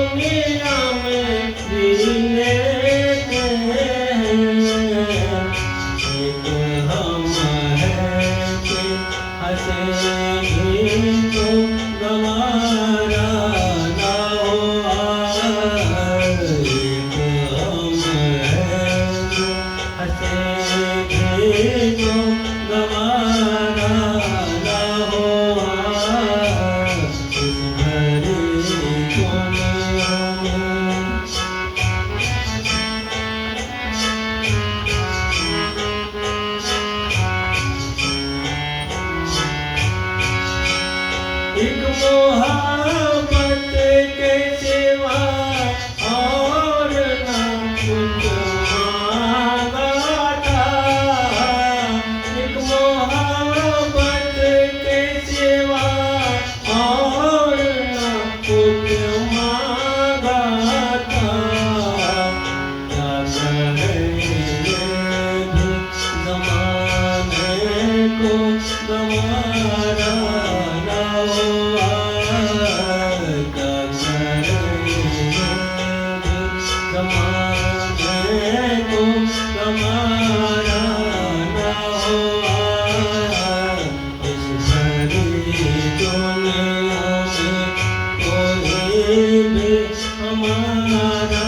दुनिया में जीने के एक हम हैं कि हंसेंगे तो गवारा ना हो आज। एक हम हैं कि हंसेंगे तो गवारा ना हो आज। इस भरी दुनिया में एक मोहब्बत के सिवा और ना कुछ मांगा था। एक मोहब्बत के सिवा और ना कुछ मांगा था। क्या करें भी ज़माने को गंवारा ना हो आज। क्या करें भी ज़माने को गंवारा ना हो आज। इस भरी दुनिया में कोई भी हमारा